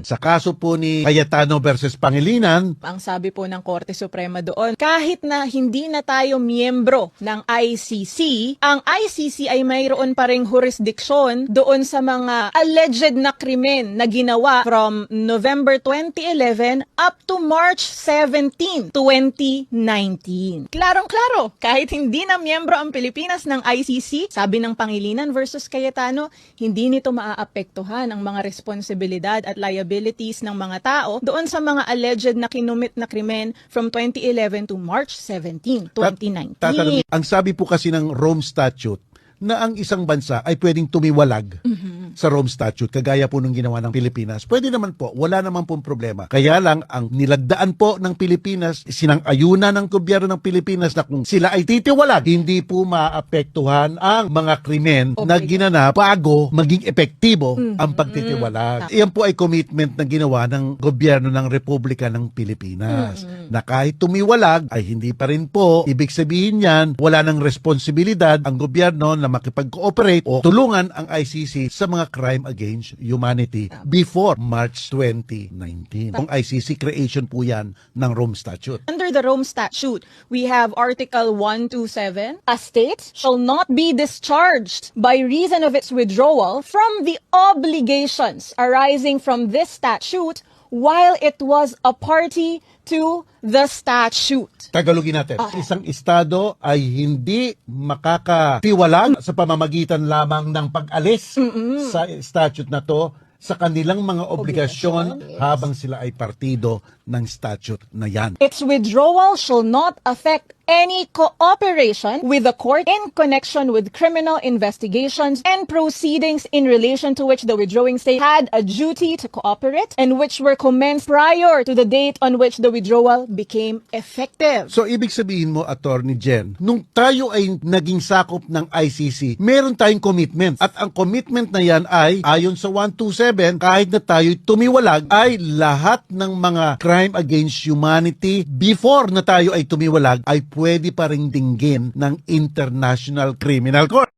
Sa kaso po ni Cayetano versus Pangilinan, Ang sabi po ng Korte Suprema doon, kahit na hindi na tayo miyembro ng ICC, ang ICC ay mayroon pa ring jurisdiction doon sa mga alleged na krimen na ginawa from November 2011 up to March 17, 2019. Klarong-klaro, kahit hindi na miyembro ang Pilipinas ng ICC, sabi ng Pangilinan versus Cayetano, hindi nito maaapektuhan ang mga responsibilidad at liabilities ng mga tao doon sa mga alleged na kinumit na krimen from 2011 to March 17, 2019. ang sabi po kasi ng Rome Statute na ang isang bansa ay pwedeng tumiwalag sa Rome Statute, kagaya po nung ginawa ng Pilipinas. Pwede naman po, wala naman pong problema. Kaya lang, ang nilagdaan po ng Pilipinas, sinang-ayuna ng gobyerno ng Pilipinas na kung sila ay titiwalag, hindi po maapektuhan ang mga krimen na ginanap bago maging epektibo ang pagtitiwalag. Iyan po ay commitment na ginawa ng gobyerno ng Republika ng Pilipinas. Na kahit tumiwalag, ay hindi pa rin po, ibig sabihin yan, wala ng responsibilidad ang gobyerno na makipag-cooperate o tulungan ang ICC sa mga crime against humanity before March 2019. Ang ICC creation po yan ng Rome Statute. Under the Rome Statute, we have Article 127. A state shall not be discharged by reason of its withdrawal from the obligations arising from this statute while it was a party to the statute. Tagalogin natin. Isang estado ay hindi makakatiwalag sa pamamagitan lamang ng pag-alis sa statute na to sa kanilang mga obligasyon habang sila ay partido ng statute na yan. Its withdrawal shall not affect any cooperation with the court in connection with criminal investigations and proceedings in relation to which the withdrawing state had a duty to cooperate and which were commenced prior to the date on which the withdrawal became effective. So, ibig sabihin mo, Attorney Jen, nung tayo ay naging sakop ng ICC, meron tayong commitment. At ang commitment na yan ay, ayon sa 127, kahit na tayo tumiwalag, ay lahat ng mga crime against humanity before na tayo ay tumiwalag, ay pwede pa ring dinggin ng International Criminal Court.